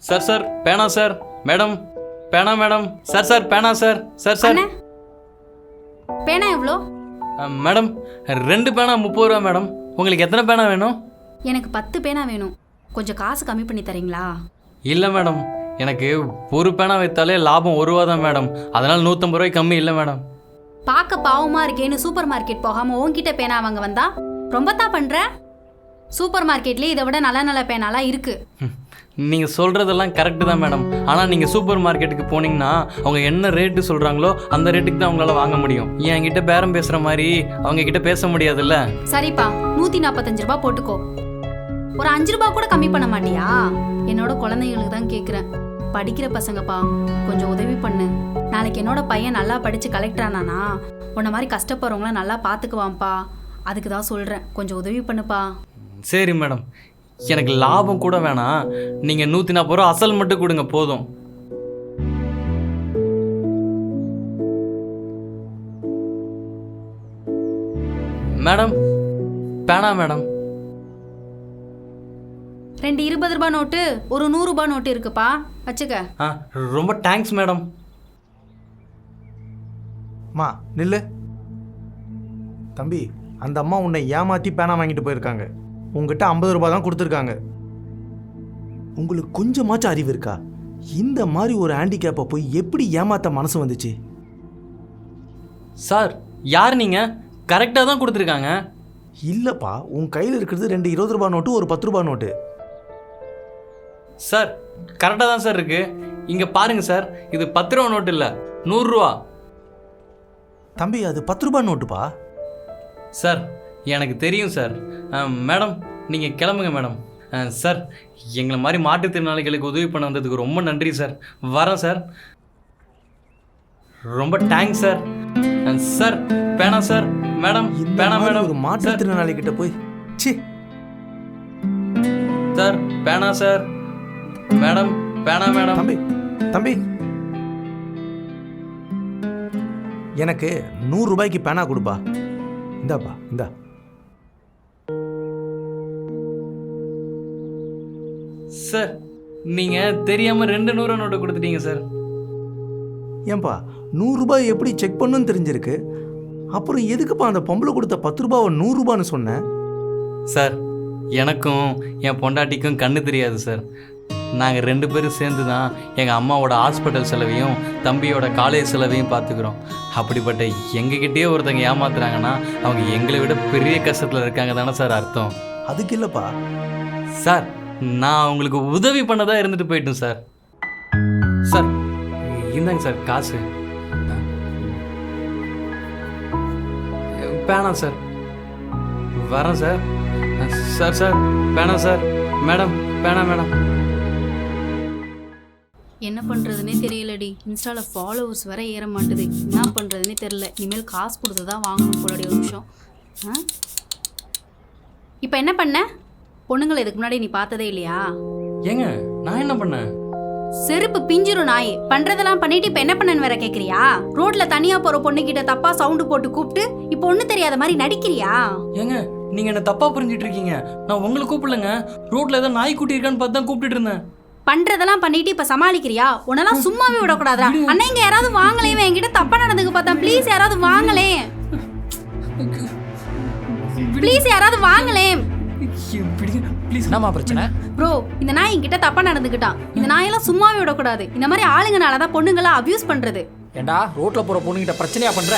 Sir sir பேனா sir madam பேனா madam sir sir பேனா சார் சார் சார் அண்ணே, பேனா எவ்வளோ? மேடம் 2 பேனா 30 ரூபா மேடம். உங்களுக்கு எத்தனை பேனா வேணும்? எனக்கு 10 பேனா வேணும். கொஞ்சம் காசு கம்மி பண்ணி தரீங்களா? இல்லை மேடம், எனக்கு ஒரு பேனா வைத்தாலே லாபம் 1 ரூபா தான் மேடம். அதனால் 150 ரூபாய்க்கு கம்மி இல்லை மேடம். பார்க்க பாவமா இருக்கேன்னு சூப்பர் மார்க்கெட் போகாம உன்கிட்ட பேனா வாங்க வந்தா ரொம்ப தான் பண்ற. சூப்பர் மார்க்கெட்லேயே இதை விட நல்ல நல்ல பேனாலாம் இருக்கு. நீங்கள் சொல்கிறதெல்லாம் கரெக்டு தான் மேடம். ஆனால் நீங்கள் சூப்பர் மார்க்கெட்டுக்கு போனீங்கன்னா அவங்க என்ன ரேட்டு சொல்கிறாங்களோ அந்த ரேட்டுக்கு தான் அவங்களால வாங்க முடியும். என்கிட்ட பேரம் பேசுகிற மாதிரி அவங்க கிட்ட பேச முடியாதுல்ல. சரிப்பா, 145 ரூபாய் போட்டுக்கோ. ஒரு 5 ரூபாய் கூட கம்மி பண்ண மாட்டியா? என்னோட குழந்தைங்களுக்கு தான் கேட்குறேன். படிக்கிற பசங்கப்பா, கொஞ்சம் உதவி பண்ணு. நாளைக்கு என்னோட பையன் நல்லா படித்து கலெக்டர் ஆனானா உன்ன மாதிரி கஷ்டப்படுறவங்கள நல்லா பார்த்துக்குவான்ப்பா. அதுக்கு தான் சொல்கிறேன், கொஞ்சம் உதவி பண்ணுப்பா. சரி மேடம், எனக்கு லாபம் கூட வேணாம். நீங்கள் 140 ரூபா அசல் மட்டும் கொடுங்க போதும். மேடம் பேனா மேடம். 2 20 ரூபாய் நோட்டு, ஒரு 100 ரூபாய் நோட்டு இருக்குப்பா, வச்சுக்க. ரொம்ப தேங்க்ஸ் மேடம். மா நில்லு. தம்பி, அந்த அம்மா உன்னை ஏமாற்றி பேனா வாங்கிட்டு போயிருக்காங்க. உங்ககிட்ட 50 ரூபாய் தான் கொடுத்துருக்காங்க. உங்களுக்கு கொஞ்சமாச்சும் அறிவு இருக்கா? இந்த மாதிரி ஒரு ஹேண்டிகேப்பை போய் எப்படி ஏமாற்ற மனசு வந்துச்சு? சார் யார் நீங்கள்? கரெக்டாக தான் கொடுத்துருக்காங்க. இல்லைப்பா, உன் கையில் இருக்கிறது 2 20 ரூபாய் நோட்டு, ஒரு 10 ரூபாய் நோட்டு. சார் கரெக்டாக தான் சார் இருக்குது. இங்கே பாருங்கள் சார், இது 10 ரூபா நோட்டு இல்லை, 100 ரூபா. தம்பி, அது 10 ரூபாய் நோட்டுப்பா. சார் எனக்கு தெரியும் சார். மேடம் நீங்கள் கிளம்புங்க மேடம். சார் எங்களை மாதிரி மாற்றுத்திறனாளிகளுக்கு உதவி பண்ண வந்ததுக்கு ரொம்ப நன்றி சார். வரேன் சார். ரொம்ப தேங்க்ஸ் சார். சார் பேனா சார். மேடம் பேனா மேடம். ஒரு மாற்றுத்திறனாளி கிட்ட போய் சி. சார் பேனா சார். மேடம் பேனா மேடம். தம்பி தம்பி, எனக்கு 100 ரூபாய்க்கு பேனா கொடுப்பா. இந்தாப்பா, இந்தா. சார் நீங்கள் தெரியாமல் 2 100 நோட்டு கொடுத்துட்டீங்க சார். ஏன்பா, 100 ரூபாய் எப்படி செக் பண்ணுன்னு தெரிஞ்சிருக்கு, அப்புறம் எதுக்குப்பா அந்த பொம்பளை கொடுத்த 10 ரூபாவை 100 ரூபான்னு சொன்னேன்? சார் எனக்கும் என் பொண்டாட்டிக்கும் கண்ணு தெரியாது சார். நாங்கள் 2 பேரும் சேர்ந்து தான் எங்கள் அம்மாவோட ஹாஸ்பிட்டல் செலவையும் தம்பியோட காலேஜ் செலவையும் பார்த்துக்குறோம். அப்படிப்பட்ட எங்ககிட்டயே ஒருத்தங்க ஏமாத்துறாங்கன்னா அவங்க எங்களை விட பெரிய கஷ்டத்தில் இருக்காங்க தானே சார் அர்த்தம். அதுக்கு இல்லைப்பா சார், நான் உங்களுக்கு உதவி பண்ணதா இருந்துட்டு போயிட்டேன் சார். சார் இந்தாங்க சார் காசு. பேனா சார். வரேன் சார். சார் சார் பேனா சார். மேடம் பேனா மேடம். என்ன பண்ணுறதுனே தெரியலடி. இன்ஸ்டாவில் ஃபாலோவர்ஸ் வர ஏற மாட்டுது. என்ன பண்ணுறதுனே தெரியல. இனிமேல் காசு கொடுத்து தான் வாங்கணும் போலடி. ஒரு நிமிஷம். இப்போ என்ன பண்ண? பொண்ணுங்களை இதுக்கு முன்னாடி நீ பார்த்ததே இல்லையா? ஏங்க நான் என்ன பண்ணேன்? செருப்பு பிஞ்சிரும் நாய். பண்றதெல்லாம் பண்ணிட்டு இப்ப என்ன பண்ணன்னு வேற கேக்குறியா? ரோட்ல தனியா போற பொண்ணு கிட்ட தப்பா சவுண்ட் போட்டு கூப்பிட்டு இப்ப ஒண்ணு தெரியாத மாதிரி நடிக்கிறியா? ஏங்க நீங்க என்ன தப்பா புரிஞ்சிட்டு இருக்கீங்க. நான் உங்களை கூப்பிடலங்க. ரோட்ல ஏதோ நாய் குட்டி இருக்கான்னு பார்த்து தான் கூப்பிட்டு இருந்தேன். பண்றதெல்லாம் பண்ணிட்டு இப்ப சமாளிக்கிறியா? உன்னெல்லாம் சும்மாவே விடக்கூடாதா? அண்ணா இங்க யாராவது வாங்கலே, என்கிட்ட தப்பா நடந்துக்கு பார்த்தா. ப்ளீஸ் யாராவது வாங்கலே, ப்ளீஸ் யாராவது வாங்கலே. என்னமா பிரச்சனை? ப்ரோ, இந்த நாய் என்கிட்ட தப்பா நடந்துக்கிட்டான். இந்த நாயெல்லாம் சும்மாவே விடக்கூடாது. இந்த மாதிரி ஆளுங்கனாலதான் பொண்ணுங்களா அபியூஸ் பண்றது. ஏண்டா ரோட்ல போற பொண்ணுகிட்ட பிரச்சனையா பண்ற?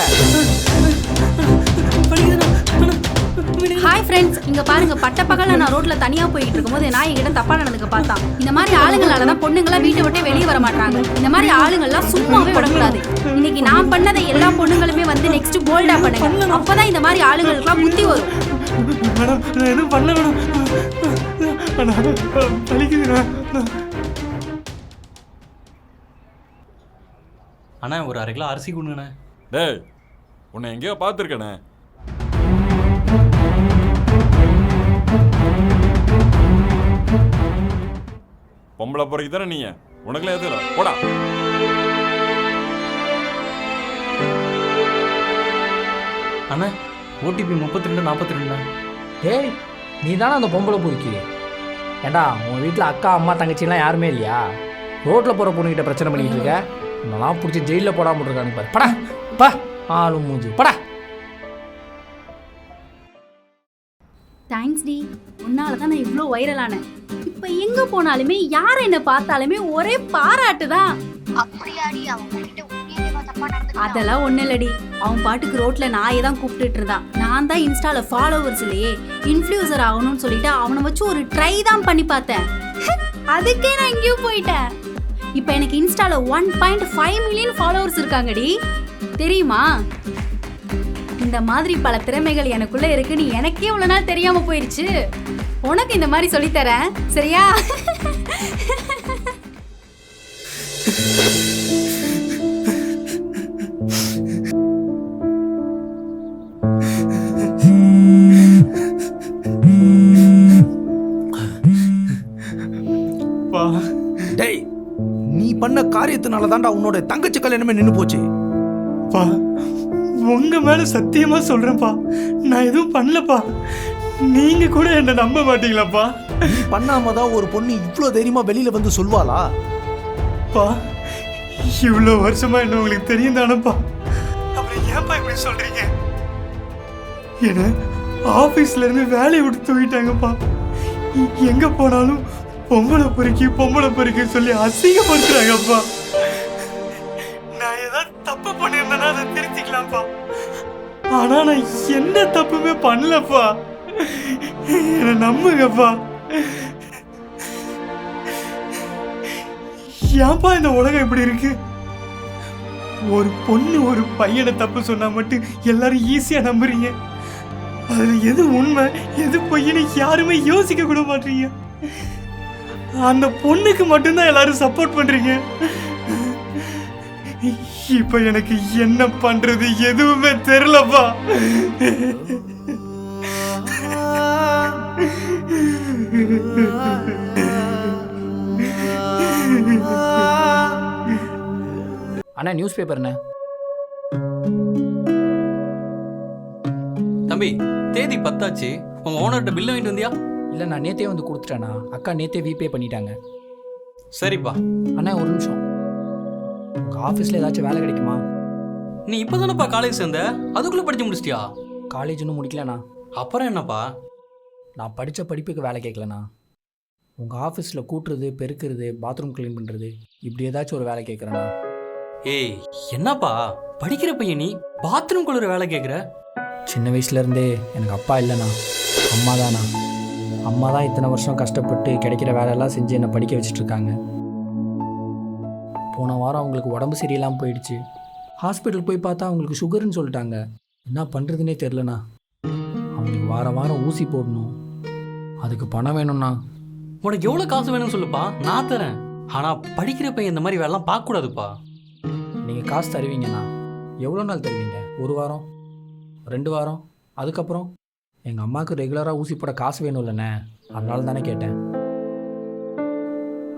ஹாய் ஃப்ரெண்ட்ஸ், இங்க பாருங்க. பட்ட பகல்ல நான் ரோட்ல தனியா போயிட்டு இருக்கும்போது நாய் என்கிட்ட தப்பா நடந்துக்க பார்த்தான். இந்த மாதிரி ஆளுங்களாலதான் பொண்ணுங்களா வீட்டை விட்டு வெளியே வர மாட்டாங்க. இந்த மாதிரி ஆளுங்கள்லாம் சும்மாவே விடக்கூடாது. இன்னைக்கு நான் பண்ணதை எல்லா பொண்ணுங்களுமே வந்து நெக்ஸ்ட் போல்டா பண்ணுங்க. அப்பதான் இந்த மாதிரி ஆளுங்களுக்குலாம் புத்தி வரும். மேடம் நான் எதுவும் பண்ணல மேடம். அண்ணா ஒரு 1/2 கிலோ அரிசி கொடுங்கண்ணே. டேய், உன்னை எங்கேயோ பார்த்துருக்கேண்ணே. பொம்பளை பொறைக்கு தானே நீங்க? உனக்குலாம் எதுல போடா. அண்ணா ஓடிபி 3242. டேய், நீ தானே அந்த பொம்பளை பொறுக்கி? ஏண்டா உன் வீட்டில் அக்கா அம்மா தங்கச்சிலாம் யாருமே இல்லையா? ரோட்டில் போகிற பொண்ணுக்கிட்ட பிரச்சனை பண்ணிக்கிட்டு இருக்க. இதெல்லாம் பிடிச்சி ஜெயிலில் போடாமல் இருக்கான்னு பாரு. படா பா ஆளும் மூஞ்சி படா. தேங்க்ஸ் டி, உன்னால தான் நான் இவ்வளோ வைரலானேன். இப்போ எங்க போனாலுமே யார் என்ன பார்த்தாலுமே ஒரே பாராட்டு தான். அப்படியாடி அவங்க கிட்ட உண்மையிலேயே தப்பா நடந்துக்கிட்டா? அதெல்லாம் ஒன்றும் இல்லடி, அவன் பாட்டுக்கு ரோட்ல நாயை தான் கூப்பிட்டுட்டு இருந்தான். நான் தான் இன்ஸ்டால ஃபாலோவர்ஸ்லயே இன்ஃப்ளூயன்சர் ஆகணும்னு சொல்லிட்டு அவனை வச்சு ஒரு ட்ரை தான் பண்ணி பார்த்தேன். அதுக்கே நான் எங்கேயோ போயிட்டேன். இப்போ எனக்கு இன்ஸ்டால 1.5 மில்லியன் ஃபாலோவர்ஸ் இருக்காங்கடி, தெரியுமா? இந்த மாதிரி பல திறமைகள் எனக்குள்ள இருக்குன்னு எனக்கே இவ்வளவு நாள் தெரியாம போயிருச்சு. உனக்கு இந்த மாதிரி சொல்லித்தரேன், சரியா? டேய், நீ பண்ண காரியத்தினால தான்டா உன்னோட தங்கச்சி கல்யாணமே நின்று போச்சு. பா, உங்க மேல சத்தியமா சொல்றேன்ப்பா, நான் எதுவும் பண்ணலப்பா. நீங்க கூட என்ன நம்ப மாட்டீங்களாப்பா? நீ பண்ணாம தான் ஒரு பொண்ணு இவ்வளோ தைரியமா வெளியில வந்து சொல்வாளா? பா, இவ்வளோ வருஷமா என்ன உங்களுக்கு தெரியும் தானப்பா, அப்புறம் ஏன்ப்பா இப்படி சொல்றீங்க? என்ன ஆபீஸ்ல இருந்து வேலையை விட்டு தூக்கிட்டாங்கப்பா. எங்க போனாலும் பொம்பளை பொறுக்கி சொல்லி அசிங்கப்படுத்துறாங்கப்பா. நான் ஏதாவது தப்பு பண்ணியிருந்தேன்னா அதை திருத்திக்கலாம்ப்பா. ஆனா நான் எந்த தப்புமே பண்ணலப்பா. என்னை நம்புங்கப்பா. ஏன்பா இந்த உலகம் இப்படி இருக்கு? ஒரு பொண்ணு ஒரு பையனை தப்பு சொன்னா மட்டும் எல்லாரும் ஈஸியா நம்புறீங்க. அதுல எது உண்மை எது பொய்ன்னு யாருமே யோசிக்க கூட மாட்டீங்க. அந்த பொண்ணுக்கு மட்டும்தான் எல்லாரும் சப்போர்ட் பண்றீங்க. இப்ப எனக்கு என்ன பண்றது எதுவுமே தெரியலப்பா. அண்ணா நியூஸ் பேப்பர் என்ன? தம்பி, தேதி 10 ஆச்சு. உங்க ஓனர்கிட்ட பில் வாங்கிட்டு வந்தியா? இல்லை, நான் நேற்றே வந்து கொடுத்துட்டேண்ணா. அக்கா நேற்றே விபே பண்ணிட்டாங்க. சரிப்பா. அண்ணா ஒரு நிமிஷம், உங்கள் ஆஃபீஸில் ஏதாச்சும் வேலை கிடைக்குமா? நீ இப்பதானப்பா காலேஜ் சேர்ந்த, அதுக்குள்ள படிச்சு முடிச்சிட்டியா? காலேஜ் இன்னும் முடிக்கலண்ணா. அப்புறம் என்னப்பா? நான் படித்த படிப்புக்கு வேலை கேட்கலண்ணா. உங்கள் ஆஃபீஸில் கூட்டுறது, பெருக்கிறது, பாத்ரூம் க்ளீன் பண்ணுறது, இப்படி ஏதாச்சும் ஒரு வேலை கேட்குறேண்ணா. ஏய், என்னப்பா படிக்கிற பையன் நீ பாத்ரூம் குளிர வேலை கேட்குற? சின்ன வயசுலேருந்தே எனக்கு அப்பா இல்லைண்ணா, அம்மா தானா. அம்மா தான் இத்தனை வருஷம் கஷ்டப்பட்டு கிடைக்கிற வேலையெல்லாம் செஞ்சு என்னை படிக்க வச்சிட்ருக்காங்க. போன வாரம் அவங்களுக்கு உடம்பு சரியில்லாமல் போயிடுச்சு. ஹாஸ்பிட்டல் போய் பார்த்தா அவங்களுக்கு சுகர்னு சொல்லிட்டாங்க. என்ன பண்ணுறதுனே தெரிலண்ணா. அவங்களுக்கு வாரம் வாரம் ஊசி போடணும், அதுக்கு பணம் வேணும்ண்ணா. உனக்கு எவ்வளோ காசு வேணும்னு சொல்லுப்பா, நான் தரேன். ஆனால் படிக்கிற பையன் இந்த மாதிரி வேலைலாம் பார்க்கக்கூடாதுப்பா. நீங்கள் காசு தருவீங்கண்ணா. எவ்வளோ நாள் தருவீங்க? 1 வாரம், 2 வாரம்? அதுக்கப்புறம் எங்கள் அம்மாவுக்கு ரெகுலராக ஊசி போட காசு வேணும் இல்லைண்ணே, அதனால தானே கேட்டேன்.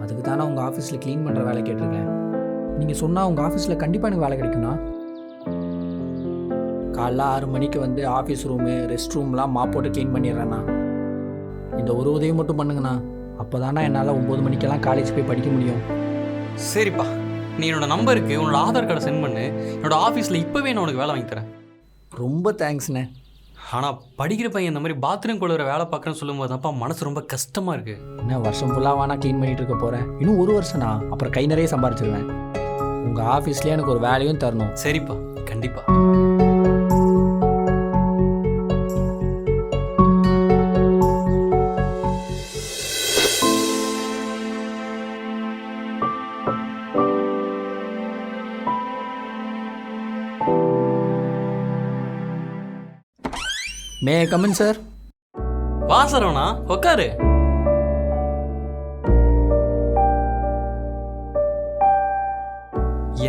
அதுக்கு தானே உங்கள் ஆஃபீஸில் க்ளீன் பண்ணுற வேலை கேட்டிருக்கேன். நீங்கள் சொன்னால் உங்கள் ஆஃபீஸில் கண்டிப்பாக எனக்கு வேலை கிடைக்குண்ணா. காலைல 6 மணிக்கு வந்து ஆஃபீஸ் ரூமு, ரெஸ்ட் ரூம்லாம் மாப் போட்டு க்ளீன் பண்ணிடுறேண்ணா. இந்த ஒரு உதவி மட்டும் பண்ணுங்கண்ணா. அப்போ தானே என்னால் 9 மணிக்கெல்லாம் காலேஜ் போய் படிக்க முடியும். சரிப்பா, நீ என்னோட நம்பருக்கு உன்னோட ஆதார் கார்டை சென்ட் பண்ணு. என்னோட ஆஃபீஸில் இப்போவே நான் உனக்கு வேலை வாங்கி தரேன். ரொம்ப தேங்க்ஸ்ண்ணே. ஆனால் படிக்கிற பையன் இந்த மாதிரி பாத்ரூம் குளிர வேலை பார்க்குறேன்னு சொல்லும்போது தான்ப்பா மனசு ரொம்ப கஷ்டமாக இருக்குது. இன்னும் வருஷம் ஃபுல்லாக வேணா க்ளீன் பண்ணிகிட்டு இருக்க போகிறேன். இன்னும் 1 வருஷம்ண்ணா, அப்புறம் கை நிறைய சம்பாரிச்சிருவேன். உங்கள் ஆஃபீஸ்லேயே எனக்கு ஒரு வேலையும் தரணும். சரிப்பா, கண்டிப்பாக. May come in sir? வா சரவணா, உட்காரு.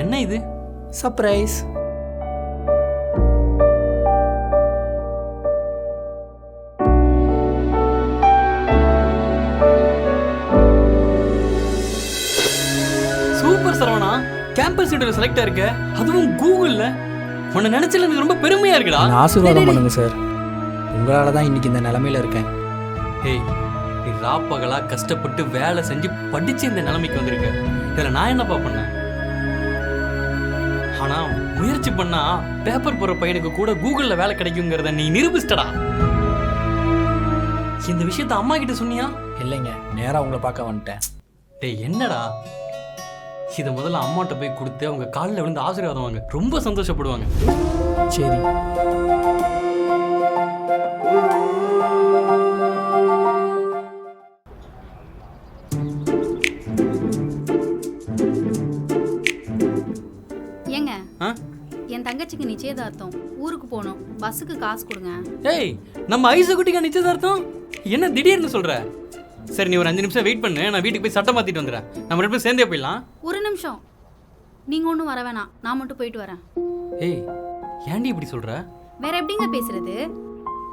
என்ன இது? Surprise. Super Saravana, campus interview select ஆயிருக்க, அதுவும் கூகுள்ல. உன்னை நினைச்சல எனக்கு ரொம்ப பெருமையா இருக்குடா. ஆசீர்வாதம் பண்ணுங்க சார். உங்களால தான் இன்னைக்கு இந்த நிலைமையில இருக்கேன். ஏய், நீ ராப்பகலா கஷ்டப்பட்டு வேலை செஞ்சு படிச்சு இந்த நிலைமைக்கு வந்திருக்க. இதில் நான் என்னப்பா பண்ணேன்? ஆனா முயற்சி பண்ணா பேப்பர் போற பையனுக்கு கூட கூகுள்ல வேலை கிடைக்குங்கிறத நீ நிரூபிச்சிட்டடா. இந்த விஷயத்த அம்மா கிட்ட சொன்னியா? இல்லைங்க, நேராக உங்களை பார்க்க வந்துட்டேன். டேய் என்னடா, இதை முதல்ல அம்மாட்ட போய் கொடுத்து அவங்க காலில் விழுந்து ஆசீர்வாதம் வாங்க, ரொம்ப சந்தோஷப்படுவாங்க. சரி. ஏங்க ஆ? என் தங்கச்சிக்கு நிச்சயதார்த்தம், ஊருக்கு போகணும், பஸ்ஸுக்கு காசு கொடுங்க. ஏய் நம்ம ஐசு குட்டிக்கா நிச்சயதார்த்தம்? என்ன திடீர்னு சொல்ற? சரி நீ ஒரு 5 நிமிஷம் வெயிட் பண்ணு, நான் வீட்டுக்கு போய் சட்டை மாத்திட்டு வந்துடுறேன். நம்ம 2 பேரும் சேர்ந்தே போயிடலாம். ஒரு நிமிஷம், நீங்க ஒன்றும் வர வேணாம், நான் மட்டும் போயிட்டு வரேன். ஏய் ஏன்டி இப்படி சொல்ற? வேற எப்படிங்க பேசுறது?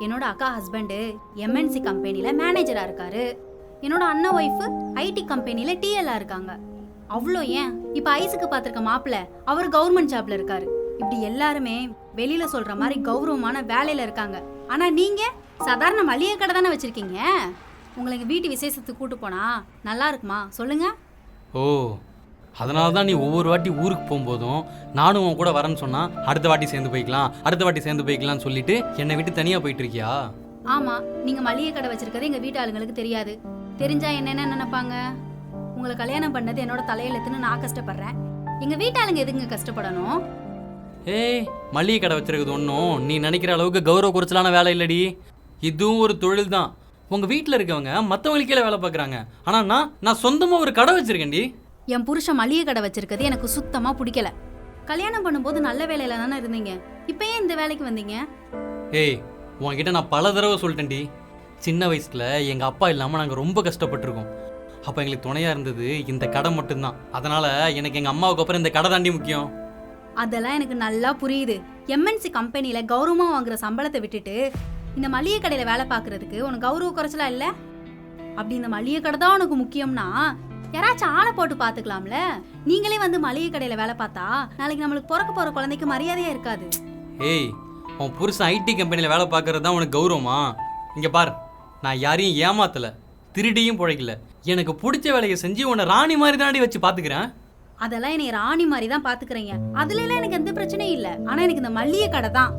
என்னோட அக்கா ஹஸ்பண்டு எம்என்சி கம்பெனில மேனேஜரா இருக்காரு. என்னோட அண்ணன் ஒய்ஃபு ஐடி கம்பெனில டிஎல்ஆ இருக்காங்க. அவ்வளோ ஏன், இப்போ ஐஸுக்கு பார்த்துருக்க மாப்பிள்ள அவர் கவர்மெண்ட் ஜாப்ல இருக்காரு. இப்படி எல்லாருமே வெளியில சொல்ற மாதிரி கௌரவமான வேலையில இருக்காங்க. ஆனா நீங்க சாதாரண மளிகை கடை தானே வச்சிருக்கீங்க. உங்களுக்கு வீட்டு விசேஷத்துக்கு கூட்டு போனா நல்லா இருக்குமா சொல்லுங்க? ஓ அதனால தான் நீ ஒவ்வொரு வாட்டி ஊருக்கு போகும்போதும் நானும் உன் கூட வரேன்னு சொன்னா அடுத்த வாட்டி சேர்ந்து போய்க்கலாம்னு சொல்லிட்டு என்னை விட்டு தனியா போயிட்டு இருக்கியா? ஆமா, நீங்க மளிகை கடை வச்சிருக்கிறது எங்க வீட்டு ஆளுங்களுக்கு தெரியாது. தெரிஞ்சா என்னென்ன நினைப்பாங்க? உங்களை கல்யாணம் பண்ணது என்னோட தலையெழுத்துன்னு நான் கஷ்டப்படுறேன். எங்க வீட்டாளுங்க எதுங்க கஷ்டப்படணும்? ஏய் மளிகை கடை வச்சிருக்கிறது ஒன்றும் நீ நினைக்கிற அளவுக்கு கௌரவ குறைச்சலான வேலை இல்லடி. இதுவும் ஒரு தொழில் தான். உங்க வீட்டில் இருக்கவங்க மற்றவங்களுக்கு கீழே வேலை பார்க்குறாங்க. ஆனால் நான் சொந்தமாக ஒரு கடை வச்சிருக்கேன்டி. என் புருஷன் மளிகை கடை வச்சிருக்கிறது எனக்கு சுத்தமா பிடிக்கல. கல்யாணம் பண்ணும்போது நல்ல வேலையில தானே இருந்தீங்க, இப்ப ஏன் இந்த வேலைக்கு வந்தீங்க? ஏய் உன்கிட்ட நான் பல தடவை சொல்லிட்டேன்டி, சின்ன வயசுல எங்க அப்பா இல்லாமல் நாங்கள் ரொம்ப கஷ்டப்பட்டிருக்கோம். அப்போ எங்களுக்கு துணையா இருந்தது இந்த கடை மட்டும்தான். அதனால எனக்கு எங்க அம்மாவுக்கு அப்புறம் இந்த கடை தாண்டி முக்கியம். அதெல்லாம் எனக்கு நல்லா புரியுது. எம்என்சி கம்பெனில கௌரவமா வாங்குற சம்பளத்தை விட்டுட்டு இந்த மளிகை கடையில வேலை பார்க்கறதுக்கு உனக்கு கௌரவ குறைச்சலா இல்ல? அப்படி இந்த மளிகை கடை தான் உனக்கு முக்கியம்னா யாராச்சும் ஆளை போட்டு பாத்துக்கலாம்ல. நீங்களே வந்து மளிகை கடையில வேலை பார்த்தா நாளைக்கு நம்மளுக்கு பிறக்க போற குழந்தைக்கு மரியாதையா இருக்காது. ஏய் உன் புருஷன் ஐடி கம்பெனியில் வேலை பார்க்கறது தான் உனக்கு கௌரவமா? இங்க பார், நான் யாரையும் ஏமாத்தல, திருடியும் பிழைக்கல. எனக்கு பிடிச்ச வேலையை செஞ்சு உன்னை ராணி மாதிரி தாண்டி வச்சு பாத்துக்கிறேன். அதெல்லாம் என்னை ராணி மாதிரி தான் பாத்துக்கிறீங்க, அதுல எல்லாம் எனக்கு எந்த பிரச்சனையும் இல்ல. ஆனா எனக்கு இந்த மளிகை கடை தான்.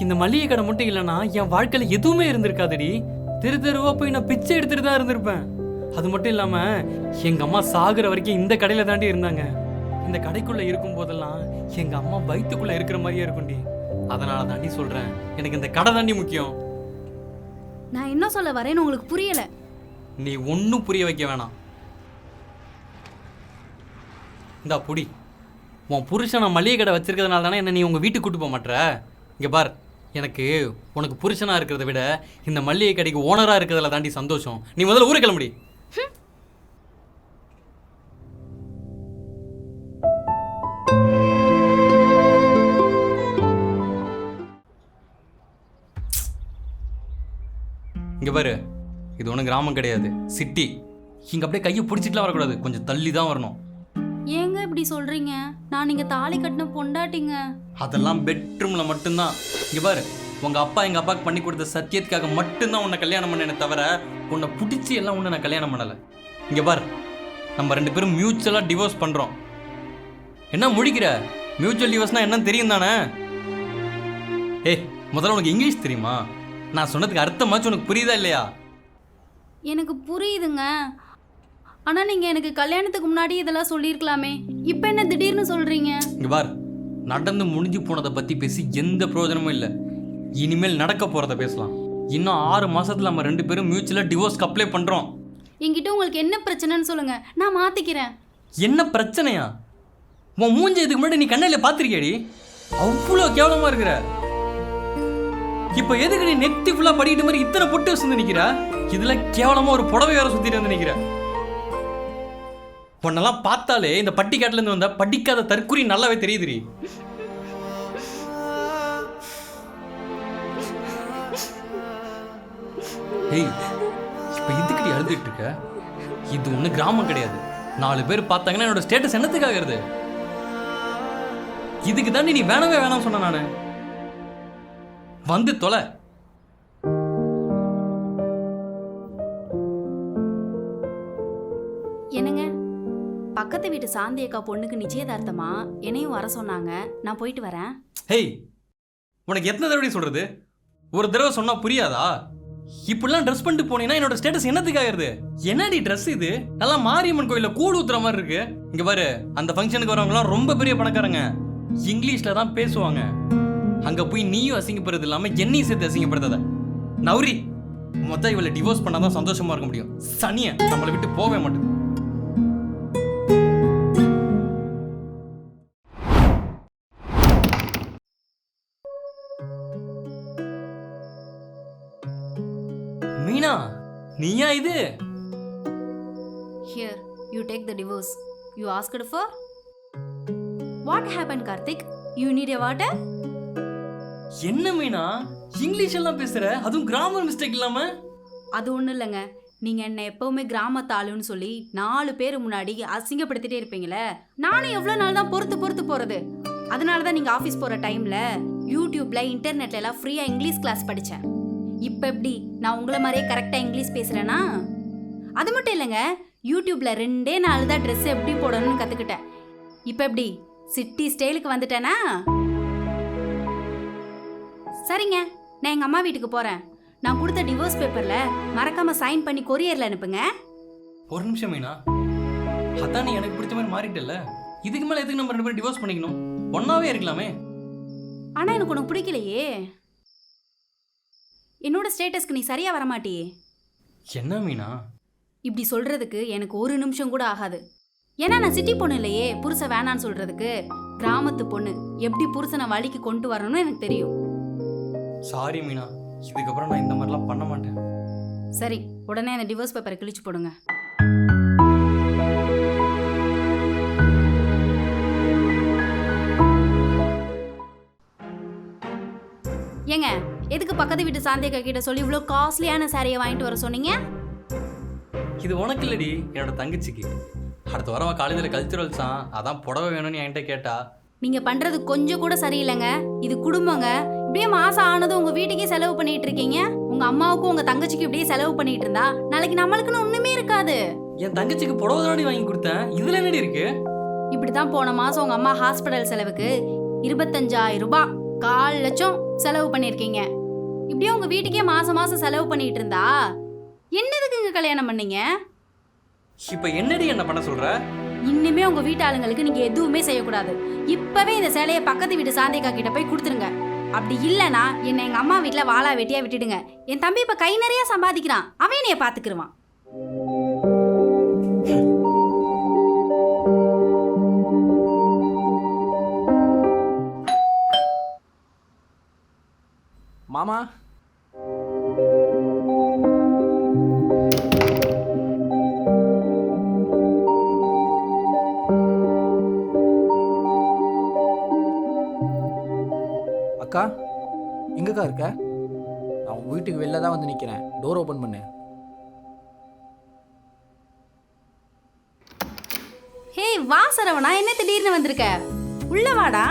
இந்த மளிகை கடை மட்டும் இல்லைன்னா என் வாழ்க்கையில எதுவுமே இருந்திருக்காதடி. தெருவா போய் நான் பிச்சை எடுத்துட்டு தான் இருந்திருப்பேன். அது மட்டும் இல்லாம எங்க அம்மா சாகுற வரைக்கும் இந்த கடையில தாண்டி இருந்தாங்க. இந்த கடைக்குள்ள இருக்கும் போதெல்லாம் எங்க அம்மா வயிற்றுக்குள்ள இருக்கிற மாதிரியே இருக்கும்டி. அதனால தாண்டி சொல்றேன், எனக்கு இந்த கடை தாண்டி முக்கியம். நான் என்ன சொல்ல வரேன்னு உங்களுக்கு புரியல. நீ ஒன்றும் புரிய வைக்க வேணாம். இந்தா புடி. உன் புருஷனை மளிகை கடை வச்சிருக்கிறதுனால தானே என்ன நீ உங்கள் வீட்டுக்கு கூட்டு போக மாட்டேற. இங்கே பார், எனக்கு உனக்கு புருஷனாக இருக்கிறத விட இந்த மளிகை கடைக்கு ஓனராக இருக்கிறதுல தாண்டி சந்தோஷம். நீ முதல்ல ஊரை கிளம்புடி. இங்கே பாரு, இது ஒன்றும் கிராமம் கிடையாது, சிட்டி. இங்கே அப்படியே கையை பிடிச்சிட்டுலாம் வரக்கூடாது, கொஞ்சம் தள்ளி தான் வரணும். ஏங்க இப்படி சொல்றீங்க? நான் நீங்க தாலி கட்டின பொண்டாட்டிங்க. அதெல்லாம் பெட்ரூமில் மட்டும்தான். இங்கே பாரு, உங்கள் அப்பா எங்கள் அப்பாவுக்கு பண்ணி கொடுத்த சத்தியத்துக்காக மட்டும்தான் உன்னை கல்யாணம் பண்ணேனே தவிர உன்னை பிடிச்சி எல்லாம் உன்னை நான் கல்யாணம் பண்ணலை. இங்கே பாரு, நம்ம 2 பேரும் மியூச்சுவலாக டிவோர்ஸ் பண்ணுறோம். என்ன முடிக்கிற? மியூச்சுவல் டிவோர்ஸ்னால் என்னன்னு தெரியும் தானே? ஏய் முதல்ல உனக்கு இங்கிலீஷ் தெரியுமா? நான் சொன்னதுக்கு அர்த்தமாச்சும் உனக்கு புரியுதா இல்லையா? எனக்கு புரியுதுங்க, ஆனா நீங்க எனக்கு கல்யாணத்துக்கு முன்னாடி இதெல்லாம் சொல்லியிருக்கலாமே. இப்போ என்ன திடீர்னு சொல்றீங்க? இங்கே பார், நடந்து முடிஞ்சு போனதை பற்றி பேசி எந்த பிரயோஜனமும் இல்லை. இனிமேல் நடக்க போகிறத பேசலாம். இன்னும் 6 மாசத்துல நம்ம 2 பேரும் மியூச்சுவலாக டிவோர்ஸ்க்கு அப்ளை பண்ணுறோம். என்கிட்ட உங்களுக்கு என்ன பிரச்சனைன்னு சொல்லுங்க, நான் மாத்திக்கிறேன். என்ன பிரச்சனையா? உன் மூஞ்சி இதுக்கு முன்னாடி நீ கண்ணையில பார்த்திருக்கியாடி? அவ்வளோ கேவலமாக இருக்கிற. இப்போ எதுக்கு நீ நெத்தி ஃபுல்லாக படிக்கிட்ட மாதிரி இத்தனை பொட்டு வச்சு நிற்கிற? இதில் கேவலமாக ஒரு புடவை வேற சுற்றிட்டு வந்து நிற்கிற. பொண்ணெல்லாம் பார்த்தாலே இந்த பட்டிக்காட்டிலேருந்து வந்த படிக்காத தற்குறி நல்லாவே தெரியுதுடி. ஏய் இப்போ எதுக்குடி அழுதுட்டு இருக்க? இது ஒன்றும் கிராமம் கிடையாது. 4 பேர் பார்த்தாங்கன்னா என்னோட ஸ்டேட்டஸ் என்னத்துக்காகிறது? இதுக்கு தாண்டி நீ வேணவே வேணாம் சொன்ன. நான் வந்து தொலை. என்னங்க பக்கத்து வீட்டு சாந்தி அக்கா பொண்ணுக்கு நிச்சயதார்த்தமா என்னையும் வர சொன்னாங்க. நான் போயிட்டு வரேன். ஹேய், உனக்கு எத்தனை தடவை சொல்கிறது? ஒரு தடவை சொன்னால் புரியாதா? இப்படிலாம் ட்ரெஸ் பண்ணிட்டு போனீங்கன்னா என்னோட ஸ்டேட்டஸ் என்னத்துக்கு ஆயிருது? என்னடி ட்ரெஸ் இது? நல்லா மாரியம்மன் கோயிலில் கூடு ஊத்துற மாதிரி இருக்கு. இங்கே பாரு, அந்த ஃபங்க்ஷனுக்கு வரவங்களாம் ரொம்ப பெரிய பணக்காரங்க, இங்கிலீஷில் தான் பேசுவாங்க. அங்கே போய் நீயும் அசிங்கப்படுறது இல்லாமல் என்னையும் சேர்த்து அசிங்கப்படுறத நௌரி. மொத்தம் இவளை டிவோர்ஸ் பண்ணாதான் சந்தோஷமா இருக்க முடியும். சனியை நம்மளை விட்டு போவே மாட்டேன். மீனா, நீயா இது? Here, you take the divorce. You asked for? What happened, Karthik? You need a water? என்ன மீனா இங்கிலீஷ் எல்லாம் பேசுற, அதுவும் கிராமர் மிஸ்டேக் இல்லாம? அது ஒன்றும் இல்லைங்க. நீங்கள் என்ன எப்போவுமே கிராமத்து ஆளுன்னு சொல்லி 4 பேர் முன்னாடி அசிங்கப்படுத்திட்டே இருப்பீங்களே. நானும் எவ்வளோ நாள் தான் பொறுத்து போகிறது. அதனால தான் நீங்கள் ஆஃபீஸ் போகிற டைமில் யூடியூப்பில் இன்டர்நெட்ல எல்லாம் ஃப்ரீயாக இங்கிலீஷ் கிளாஸ் படித்தேன். இப்போ எப்படி நான் உங்களை மாதிரியே கரெக்டாக இங்கிலீஷ் பேசுகிறேன்னா? அது மட்டும் இல்லைங்க, யூடியூப்பில் 2 நாள் தான் ட்ரெஸ் எப்படி போடணும்னு கற்றுக்கிட்டேன். இப்போ எப்படி சிட்டி ஸ்டைலுக்கு வந்துட்டேனா? சரிங்க, நான் எங்கள் அம்மா வீட்டுக்கு போகிறேன். நான் கொடுத்த டிவோர்ஸ் பேப்பரில் மறக்காமல் சைன் பண்ணி கொரியரில் அனுப்புங்க. ஒரு நிமிஷம் மீனா, அதான் நீ எனக்கு பிடிச்ச மாதிரி மாறிட்டல. இதுக்கு மேலே எதுக்கு நம்ம 2 பேரும் டிவோர்ஸ் பண்ணிக்கணும்? ஒன்னாவே இருக்கலாமே. ஆனால் எனக்கு உனக்கு பிடிக்கலையே. என்னோட ஸ்டேட்டஸ்க்கு நீ சரியாக வரமாட்டியே. என்ன மீனா இப்படி சொல்கிறதுக்கு எனக்கு ஒரு நிமிஷம் கூட ஆகாது. ஏன்னா நான் சிட்டி பொண்ணு இல்லையே புருஷன் வேணான்னு சொல்கிறதுக்கு. கிராமத்து பொண்ணு எப்படி புருஷனை வழிக்கு கொண்டு வரணும்னு எனக்கு தெரியும். சாரி மீனா, இதுக்கப்புறம் நான் இந்த மாதிரிலாம் பண்ண மாட்டேன். சரி, உடனே அந்த டிவோர்ஸ் பேப்பரை கிழிச்சு போடுங்க. ஏங்க, எதுக்கு பக்கத்து வீட்டு சாந்தியக்கா கிட்ட சொல்லி இவ்வளோ காஸ்ட்லியான சாரியை வாங்கிட்டு வர சொன்னீங்க? இது உனக்கு இல்லடி, என்னோட தங்கச்சிக்கு. அடுத்த வாரம் காலேஜில் கல்ச்சுரல்ஸான், அதான் புடவை வேணும்னு என்கிட்ட கேட்டா. நீங்க பண்றது கொஞ்சம் கூட சரியில்லைங்க. இது குடும்பங்க. இப்படியே மாசம் ஆனதும் உங்க வீட்டுக்கே செலவு பண்ணிட்டு இருக்கீங்க. உங்க அம்மாவுக்கும் உங்க தங்கச்சிக்கு இப்படியே செலவு பண்ணிட்டு இருந்தா நாளைக்கு நம்மளுக்குன்னு ஒண்ணுமே இருக்காது. என் தங்கச்சிக்கு புடவை தானடி வாங்கி கொடுத்தேன், இதுல என்னடி இருக்கு? இப்படிதான் போன மாசம் உங்க அம்மா ஹாஸ்பிட்டல் செலவுக்கு 25,000 ரூபாய், 1/4 லட்சம் செலவு பண்ணிருக்கீங்க. இப்படியே உங்க வீட்டுக்கே மாசம் மாசம் செலவு பண்ணிட்டு இருந்தா என்னதுக்கு இங்க கல்யாணம் பண்ணீங்க? இப்ப என்னடி என்ன பண்ண சொல்ற? இன்னுமே உங்க வீட்டு ஆளுங்களுக்கு நீங்க எதுவுமே செய்யக்கூடாது. இப்பவே இந்த சேலையை பக்கத்து வீட்டு சாந்தியக்கா கிட்ட போய் கொடுத்துருங்க. அப்படி இல்லைன்னா என்னை எங்க அம்மா வீட்டுல வாழா வெட்டியா விட்டுடுங்க. என் தம்பி இப்ப கை நிறைய சம்பாதிக்கிறான், அவன் என்னைய பாத்துக்கிருவான். மாமா, அக்கா எங்கக்கா இருக்க? நான் உங்கள் வீட்டுக்கு வெளில தான் வந்து நிற்கிறேன். டோர் ஓப்பன் பண்ணு. ஹே வா சரவணா, என்ன திடீர்னு வந்திருக்க? உள்ள வாடா.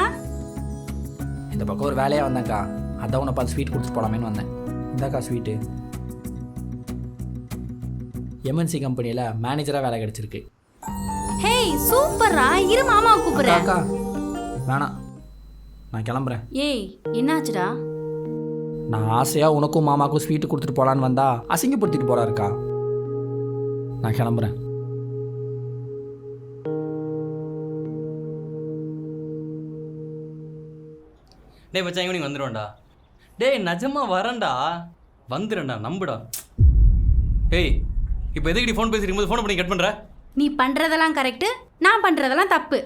இந்த பக்கம் ஒரு வேலையாக வந்தேன்க்கா, அதான் உன்னை பார்த்து ஸ்வீட் கொடுத்து போகலாமேன்னு வந்தேன். இந்தாக்கா ஸ்வீட்டு. எம்என்சி கம்பெனியில் மேனேஜராக வேலை கிடச்சிருக்கு. ஹே சூப்பர்ரா, இரு மாமாவை கூப்பிடுறேன். அக்கா வேணாம், நான் கிளம்புறேன். ஏய் என்னாச்சுடா? நான் ஆசையாக உனக்கும் மாமாக்கும் ஸ்வீட்டு கொடுத்துட்டு போகலான்னு வந்தா அசிங்கப்படுத்திட்டு போகிறாருக்கா. நான் கிளம்புறேன். டேய் மச்சான், ஈவினிங் வந்துடுவேன்டா. டேய் நிஜமா வரேன்டா, வந்துடும்டா, நம்புடா. ஏய் இப்போ எதுக்கு ஃபோன் பேசிட்டு இருக்கும்போது ஃபோன் பண்ணி கட் பண்ணுற? நீ பண்றதெல்லாம் கரெக்டு, நான் பண்றதெல்லாம் தப்பு.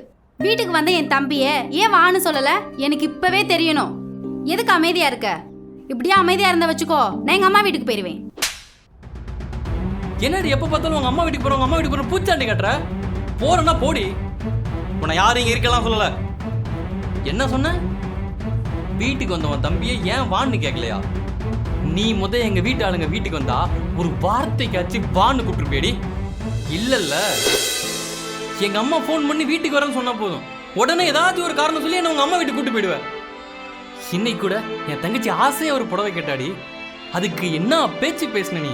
வீட்டுக்கு வந்த என் தம்பிய ஏன் வான்னு சொல்லல? எனக்கு இப்பவே தெரியணும். எதுக்கு அமைதியா இருக்க? இப்படியே அமைதியா இருந்தா வச்சுக்கோ, நான் எங்க அம்மா வீட்டுக்கு போயிருவேன். என்னடி எப்போ பார்த்தாலும் உங்கள் அம்மா வீட்டுக்கு போகிறோம், அம்மா வீட்டுக்கு போகிறோம் பூச்சாண்டி கட்டுற? போறேன்னா போடி, உன்னை யாரும் இங்கே இருக்கலாம் சொல்லலை. என்ன சொன்ன? வீட்டுக்கு வந்தவன் தம்பியை ஏன் வான்னு கேட்கலையா? நீ எங்கள் வீட்டு ஆளுங்க வீட்டுக்கு வந்தா ஒரு வார்த்தைக்காச்சு வான்னு கூப்பிட்டுருப்பேடி. இல்லைல்ல, எங்கள் அம்மா ஃபோன் பண்ணி வீட்டுக்கு வரேன்னு சொன்னால் போதும், உடனே ஏதாச்சும் ஒரு காரணம் சொல்லி என்ன உங்கள் அம்மா வீட்டுக்கு கூப்பிட்டு போயிடுவேன். இன்னைக்கு கூட என் தங்கச்சி ஆசையாக ஒரு புடவை கேட்டாடி, அதுக்கு என்ன பேச்சு பேசின நீ?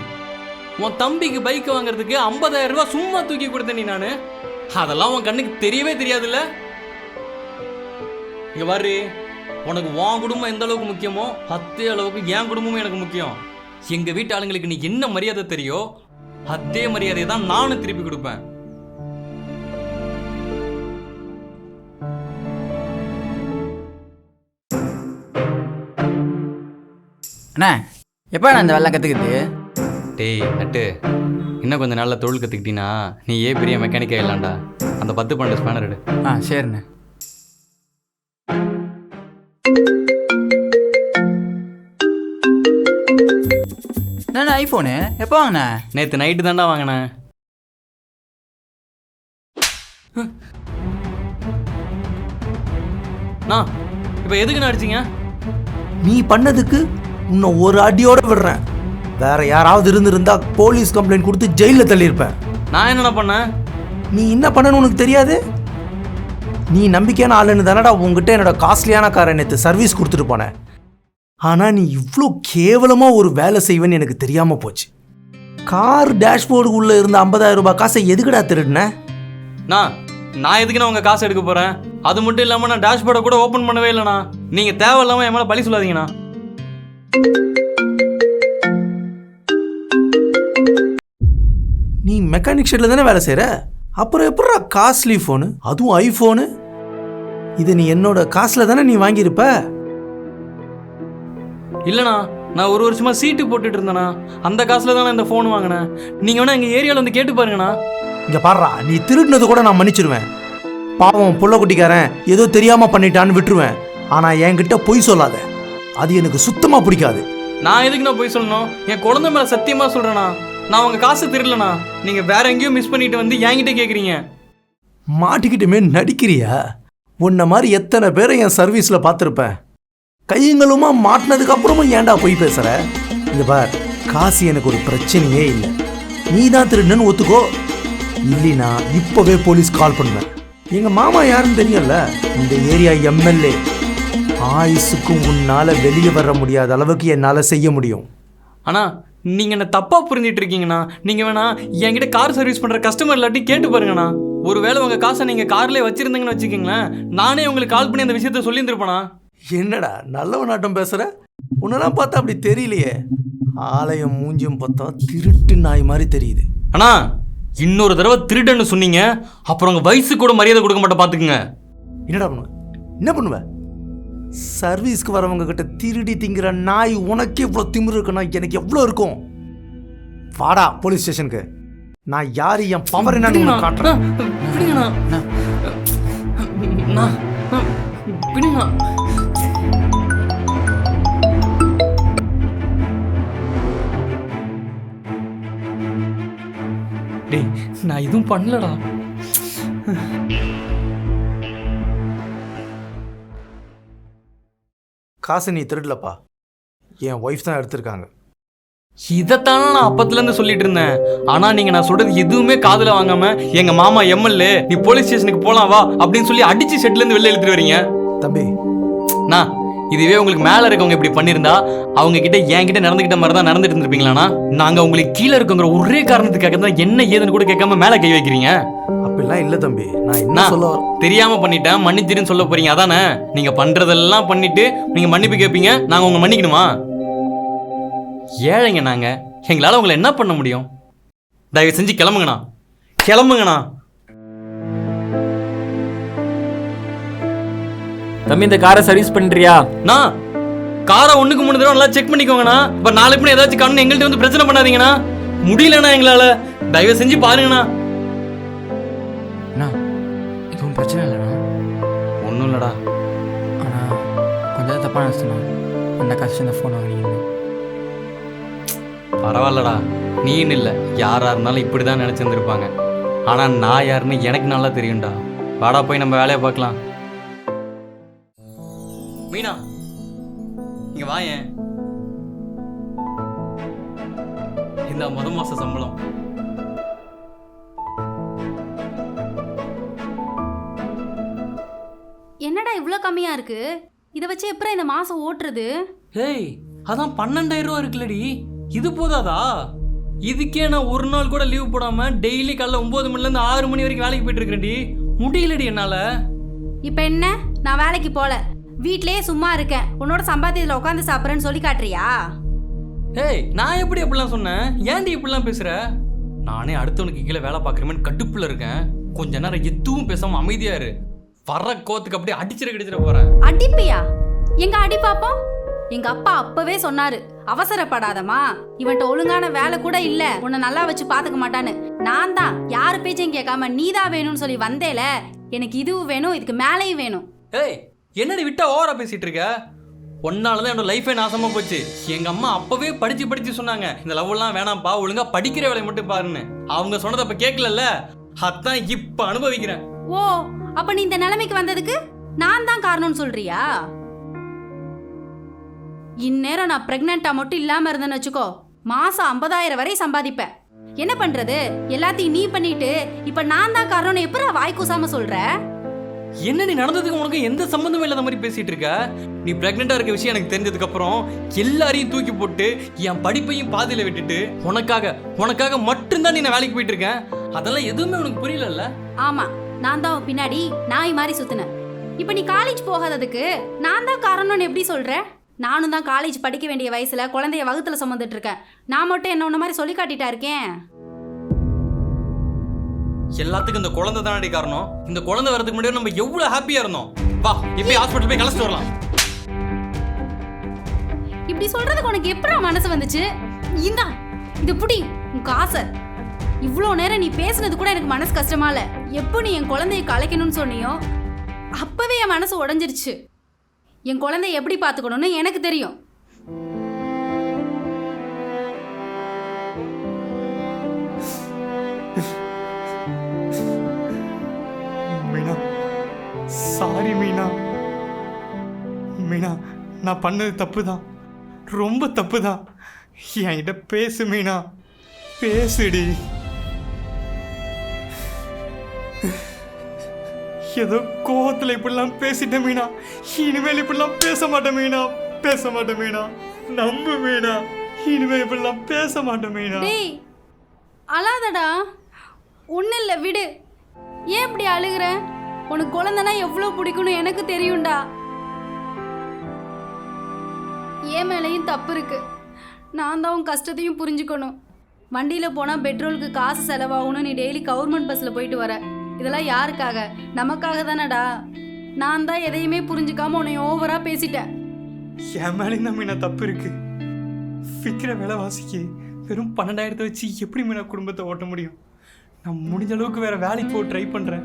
உன் தம்பிக்கு பைக் வாங்குறதுக்கு 50,000 ரூபாய் சும்மா தூக்கி கொடுத்தேன் நீ. நான் அதெல்லாம் உன் கண்ணுக்கு தெரியவே தெரியாதுல்ல. இங்க பாரு, உனக்கு உன் குடும்பம் எந்த அளவுக்கு முக்கியமோ அதே அளவுக்கு என் குடும்பமும் எனக்கு முக்கியம். எங்க வீட்டு ஆளுங்களுக்கு நீ என்ன மரியாதை தெரிയോ அதே மரியாதையை தான் நானும் திருப்பி கொடுப்பேன். அண்ணா எப்போ நான் இந்த வெள்ளம் கற்றுக்கிட்டு? டேய் நட்டு, இன்னும் கொஞ்சம் நாளில் தொழில் கற்றுக்கிட்டீங்கன்னா நீ பெரிய மெக்கானிக்கா இல்லாண்டா. அந்த 10-12 ஸ்பேனர் எடு. சரிண்ணே. என்னண்ணா ஐஃபோனு எப்போ வாங்கினே? நேற்று நைட்டு தாண்டா வாங்கினேன். நான் இப்போ எதுக்குண்ணா அடிச்சிங்க? நீ பண்ணதுக்கு உன்னை ஒரு அடியோட விடுறேன். வேற யாராவது இருந்திருந்தா போலீஸ் கம்ப்ளைண்ட் கொடுத்து ஜெயிலில் தள்ளியிருப்பேன். நான் என்னண்ணா பண்ணேன்? நீ என்ன பண்ணன்னு உனக்கு தெரியாது? நீ நம்பிக்கையான ஆளுன்னு தானடா உங்ககிட்ட என்னோட காஸ்ட்லியான காரை நேற்று சர்வீஸ் கொடுத்துட்டு போனேன். ஆனால் நீ இவ்வளோ கேவலமாக ஒரு வேலை செய்வேன்னு எனக்கு தெரியாமல் போச்சு. கார் டேஷ்போர்டுக்குள்ளே இருந்த 50,000 ரூபாய் காசை எதுக்குடா திருடின? நான் எதுக்குண்ணா உங்கள் காசு எடுக்க போகிறேன்? அது மட்டும் இல்லாமல் நான் டேஷ்போர்டை கூட ஓப்பன் பண்ணவே இல்லைண்ணா. நீங்கள் தேவையில்லாமல் என் மேலே பழி சொல்லாதீங்கண்ணா. நீ மெக்கானிக் ஷெட்டில் தானே வேலை செய்கிற, அப்புறம் எப்படா காஸ்ட்லி ஃபோனு, அதுவும் ஐஃபோனு? இது நீ என்னோட காசில் தானே நீ வாங்கியிருப்ப? இல்லைண்ணா, நான் ஒரு வருஷமாக சீட்டு போட்டுட்டு இருந்தேண்ணா. அந்த காசில் தானே இந்த ஃபோன் வாங்கினேன். நீங்கள் வேணா எங்கள் ஏரியாவில் வந்து கேட்டு பாருங்கண்ணா. இங்கே பாடுறா, நீ திருடினது கூட நான் மன்னிச்சிருவேன். பாவம் புள்ள குட்டிக்காரன் ஏதோ தெரியாமல் பண்ணிட்டான்னு விட்டுருவேன். ஆனால் என்கிட்ட பொய் சொல்லாத, அது எனக்கு சுத்தமாக பிடிக்காது. நான் எதுக்கு நான் போய் சொல்லணும்? என் குழந்தை மேலே சத்தியமாக சொல்கிறேண்ணா, நான் உங்கள் காசை திருடலண்ணா. நீங்கள் வேற எங்கேயோ மிஸ் பண்ணிட்டு வந்து என்கிட்ட கேட்குறீங்க. மாட்டிக்கிட்டுமே நடிக்கிறியா? உன்ன மாதிரி எத்தனை பேரை என் சர்வீஸில் பார்த்துருப்பேன். கையங்களுமா மாட்டினதுக்கு அப்புறமும் ஏன்டா போய் பேசுகிற? இந்த பார், காசு எனக்கு ஒரு பிரச்சனையே இல்லை. நீ தான் திருடுன்னு ஒத்துக்கோ, இல்லைனா இப்போவே போலீஸ் கால் பண்ணுவேன். எங்கள் மாமா யாருன்னு தெரியல, இந்த ஏரியா எம்எல்ஏ. ஆயுசுக்கும் உன்னால் வெளியே வர முடியாத அளவுக்கு என்னால் செய்ய முடியும். ஆனால் நீங்கள் என்ன தப்பாக புரிஞ்சிட்டு இருக்கீங்கண்ணா. நீங்கள் வேணா என்கிட்ட கார் சர்வீஸ் பண்ணுற கஸ்டமர் எல்லாத்தையும் கேட்டு பாருங்கண்ணா. ஒருவேளை உங்கள் காசை நீங்கள் கார்லேயே வச்சுருந்தீங்கன்னு வச்சுக்கிங்களேன், நானே உங்களுக்கு கால் பண்ணி அந்த விஷயத்த சொல்லியிருந்துருப்பேண்ணா. என்னடா நல்லவ நாட்டம் பேசுகிற? உன்னெல்லாம் பார்த்தா அப்படி தெரியலையே. ஆலயம் மூஞ்சியும் பார்த்தா திருட்டு நாய் மாதிரி தெரியுது. அண்ணா, இன்னொரு தடவை திருடன்னு சொன்னீங்க, அப்புறம் உங்கள் வயசு கூட மரியாதை கொடுக்க மாட்டேன் பார்த்துக்குங்க. என்னடா பண்ணுவ? என்ன பண்ணுவ? சர்வீஸ்க்கு வரவங்க கிட்ட திருடி திங்கிற நாய் உனக்கு இவ்வளோ திமிரு இருக்குன்னா எனக்கு எவ்வளோ இருக்கும்? வாடா போலீஸ் ஸ்டேஷனுக்கு. நான் யாரு, என் பவர் என்னன்னு காட்டுறேன். டேய், நான் எதுவும் பண்ணலடா. காசு நீ திருடலப்பா, என் ஒய்ஃப் தான் எடுத்திருக்காங்க. இதைத்தானே நான் அப்பத்துலேருந்து சொல்லிட்டு இருந்தேன். ஆனால் நீங்கள் நான் சொல்கிறது எதுவுமே காதில் வாங்காம எங்கள் மாமா எம்எல்ஏ நீ போலீஸ் ஸ்டேஷனுக்கு போகலாம் வா அப்படின்னு சொல்லி அடித்து ஷெட்லேருந்து வெளில எழுத்துட்டு வரீங்க. தம்பி, நான் இதுவே உங்களுக்கு மேலே இருக்கவங்க இப்படி பண்ணியிருந்தா அவங்க கிட்ட என்கிட்ட நடந்துக்கிட்ட மாதிரி தான் நடந்துட்டு இருந்திருப்பீங்களாண்ணா? நாங்கள் உங்களுக்கு கீழே இருக்கவங்கிற ஒரே காரணத்துக்காக தான் என்ன ஏதுன்னு கூட கேட்காம மேலே கை வைக்கிறீங்க. அப்படிலாம் இல்லை தம்பி. நான் என்ன சொல்ல தெரியாமல் பண்ணிட்டேன், மன்னிச்சிருன்னு சொல்ல போறீங்க அதானே? நீங்கள் பண்ணுறதெல்லாம் பண்ணிட்டு நீங்கள் மன்னிப்பு கேட்பீங்க, நாங்கள் உங்களை மன்னிக்கணுமா? ஏழைங்க நாங்கள், எங்களால் உங்களை என்ன பண்ண முடியும்? தயவு செஞ்சு கிளம்புங்கண்ணா, கிளம்புங்கண்ணா. தம்பி இந்த காரை சர்வீஸ் பண்ணுறியா? நான் காரை 1க்கு 3 தடவை நல்லா செக் பண்ணிக்கோங்கண்ணா. இப்போ நாளை பின்ன ஏதாச்சும் கண்ணு எங்கள்கிட்ட வந்து பிரச்சனை பண்ணாதீங்கண்ணா. முடியலண்ணா எங்களால், தயவு செஞ்சு பாருங்கண்ணா. அண்ணா எதுவும் பிரச்சனை இல்லைண்ணா? ஒன்றும் இல்லைடா. ஆனால் கொஞ்சம் தப்பாக நினச்சிண்ணா, அந்த காசு இந்த ஃபோன் வாங்கினீங்க. பரவாயில்லடா, நீன்னு இல்லை, யாராக இருந்தாலும் இப்படி தான் நினச்சிருந்துருப்பாங்க. ஆனால் நான் யாருன்னு எனக்கு நல்லா தெரியும்டா. வாடா போய் நம்ம வேலையை பார்க்கலாம். மீனா, இங்கே வாயேன். இந்த மாத சம்பளம். என்னடா இவ்வளோ கம்மியா இருக்கு? இதை வச்சு எப்பறம் இந்த மாசம் ஓட்டுறது? ஏய், அதான் 12,000 ரூபா இருக்குல்லடி, இது போதாதா? இதுக்கே நான் ஒரு நாள் கூட லீவ் போடாம டெய்லி காலைல 9 மணிலேருந்து 6 மணி வரைக்கும் வேலைக்கு போயிட்டு இருக்கிறேன்டி. முடியலடி என்னால. இப்போ என்ன, நான் வேலைக்கு போல, வீட்லயே சும்மா இருக்கேன், உன்னோட சம்பாத்தியத்தில் உட்காந்து சாப்பிட்றேன்னு சொல்லி காட்டுறியா? ஏய், நான் எப்படி அப்படிலாம் சொன்னேன்? ஏன்டி இப்படிலாம் பேசுற? நானே அடுத்தவனுக்கு கீழே வேலை பார்க்குறேன்னு கடுப்புல இருக்கேன். கொஞ்ச நேரம் எதுவும் பேசாம அமைதியா இரு. வர்ற கோத்துக்கு அப்படியே அடிச்சிட போறேன். அடிப்பியா? எங்க அடி பாப்போம். எங்க அப்பா அப்பவே சொன்னாரு, அவசரப்படாதமா, இவன்ட்ட ஒழுங்கான வேலை கூட இல்ல, உன்னை நல்லா வச்சு பாத்துக்க மாட்டான்னு. நான் தான் யாரு பேச்சையும் கேட்காம நீதான் வேணும்னு சொல்லி வந்தேல. எனக்கு இதுவும் வேணும், இதுக்கு மேலேயும் வேணும். ஏய், என்னடி விட்டா ஓவரா பேசிட்டு இருக்க? ஒன்னாலதான் என்னோட லைஃபே நாசமா போச்சு. எங்க அம்மா அப்பவே படிச்சு சொன்னாங்க, இந்த லவ் எல்லாம் வேணாம்ப்பா, ஒழுங்கா படிக்கிற வேலையை மட்டும் பாருன்னு. அவங்க சொன்னதை அப்ப கேட்கல, அதான் இப்ப அனுபவிக்கிறேன். ஓ, அப்ப நீ இந்த நிலைமைக்கு வந்ததுக்கு நான் தான் காரணம்னு சொல்றியா? இந்நேரம் நான் பிரெக்னெண்டா மட்டும் இல்லாம இருந்தேன்னு வச்சுக்கோ, மாசம் 50,000 வரை சம்பாதிப்பேன். என்ன பண்றது, எல்லாத்தையும் நீ பண்ணிட்டு இப்ப நான் தான் காரணம்னு எப்பரா வாய் கூசாம சொல்ற? என்ன நீ நடந்ததுக்கு உனக்கு எந்த சம்பந்தமும் இல்லாத மாதிரி பேசிட்டு இருக்க? நீ பிரெக்னெண்டா இருக்க விஷயம் எனக்கு தெரிஞ்சதுக்கு அப்புறம் எல்லாரையும் தூக்கி போட்டு என் படிப்பையும் பாதியில விட்டுட்டு உனக்காக மட்டும்தான் நீ நான் வேலைக்கு போயிட்டு இருக்கேன். அதெல்லாம் எதுவுமே உனக்கு புரியல. ஆமா, நான் தான் பின்னாடி நாய் மாதிரி சுத்தினேன். இப்ப நீ காலேஜ் போகாததுக்கு நான் தான் காரணம்னு எப்படி சொல்ற? நானும் தான் காலேஜ் படிக்க வேண்டிய வயசுல குழந்தைய வகுத்துல சுமந்துட்டு இருக்கேன். நான் மட்டும் என்ன ஒன்ன மாதிரி சொல்லி காட்டிட்டா இருக்கேன்? எல்லாத்துக்கும் இந்த குழந்தை தானடி காரணம். இந்த குழந்தை வரதுக்கு முன்னாடி நம்ம எவ்வளவு ஹாப்பியா இருந்தோம். வா, இப்ப ஹாஸ்பிடல் போய் கலச்சிட்டு வரலாம். இப்படி சொல்றதுக்கு உனக்கு எப்படா மனசு வந்துச்சு? இந்தா, இது புடி உன் காசை. இவ்வளோ நேரம் நீ பேசுனது கூட எனக்கு மனசு கஷ்டமா இல்ல. எப்போ நீ என் குழந்தைய கலைக்கணும்னு சொன்னியோ அப்பவே என் மனசு உடைஞ்சிருச்சு. என் குழந்தைய எப்படி பார்த்துக்கணும்னு எனக்கு தெரியும். மீனா, சாரி மீனா. மீனா, நான் பண்ணது தப்பு தான், ரொம்ப தப்பு தான். என்கிட்ட பேசு மீனா, பேசுடி. ஏதோ கோவத்தில் இப்படிலாம் பேசிட்டேன் மீனா. இனிமேல் இப்படிலாம் பேச மாட்டேன் மீனா, பேச மாட்டேன் மீனா. நம்பு மீனா, இனிமேல் இப்படிலாம் பேச மாட்டேன் மீனா. டேய், அழாதடா, ஒன்றும் இல்லை, விடு. ஏன் இப்படி அழுகுற? உனக்கு குழந்தைனா எவ்வளோ பிடிக்கணும் எனக்கு தெரியும்டா. ஏன் மேலேயும் தப்பு இருக்கு. நான் தான் உன் கஷ்டத்தையும் புரிஞ்சுக்கணும். வண்டியில் போனால் பெட்ரோலுக்கு காசு செலவாகணும். நீ டெய்லி கவர்மெண்ட் பஸ்ஸில் போயிட்டு வர. இதெல்லாம் யாருக்காக? நமக்காக தானடா. நான் தான் எதையுமே புரிஞ்சுக்காம உன்னை ஓவரா பேசிட்டேன். என் மேலேயும் தான் மீனா தப்பு இருக்கு. விற்கிற விலைவாசிக்கு வெறும் 12,000 வச்சு எப்படி மீனா குடும்பத்தை ஓட்ட முடியும்? நான் முடிஞ்ச அளவுக்கு வேற வேலைக்கு போக ட்ரை பண்றேன்.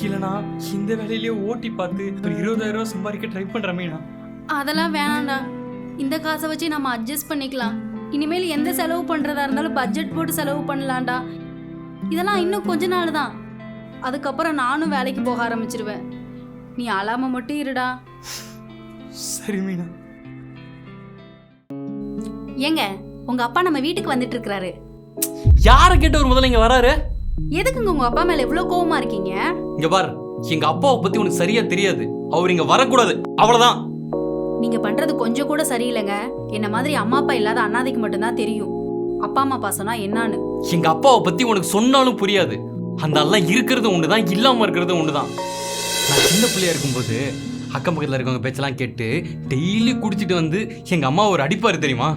இல்லைனா இந்த வேலையிலேயே ஓட்டி பார்த்து ஒரு 20,000 சம்பாதிக்க ட்ரை பண்றேன் மீனா. அதெல்லாம் வேணாம்டா. இந்த காசை வச்சு நம்ம அட்ஜஸ்ட் பண்ணிக்கலாம். இனிமேல் எந்த செலவு பண்றதா இருந்தாலும் பட்ஜெட் போட்டு செலவு பண்ணலாம்டா. இதெல்லாம் இன்னும் கொஞ்ச நாள் தான். அதுக்கப்புறம் நானும் வேலைக்கு போக ஆரம்பிச்சிருவேன். நீ அழாம மட்டும் இருடா. சரி மீனா. ஏங்க, உங்க அப்பா நம்ம வீட்டுக்கு வந்துட்டு இருக்காரு. யாரை கேட்டு ஒரு முதல்ல இங்க வராரு? எதுக்குங்க உங்க அப்பா மேல எவ்வளவு கோவமா இருக்கீங்க? இங்க பாரு, எங்க அப்பாவை பத்தி உனக்கு சரியா தெரியாது. அவர் இங்க வரக்கூடாது, அவ்வளவுதான். நீங்க பண்றது கொஞ்சம் கூட சரியில்லைங்க. என்ன மாதிரி அம்மா அப்பா இல்லாத அண்ணாதிக்கு மட்டும்தான் தெரியும் அப்பா அம்மா பாசம்னா என்னன்னு. எங்க அப்பாவை பத்தி உனக்கு சொன்னாலும் புரியாது. அந்த எல்லாம் இருக்கிறது ஒண்ணுதான், இல்லாம இருக்கிறது ஒண்ணுதான். நான் சின்ன பிள்ளையா இருக்கும்போது அக்கம் பக்கத்துல இருக்கவங்க பேச்செல்லாம் கேட்டு டெய்லி குடிச்சிட்டு வந்து எங்க அம்மா ஒரு அடிப்பாரு தெரியுமா?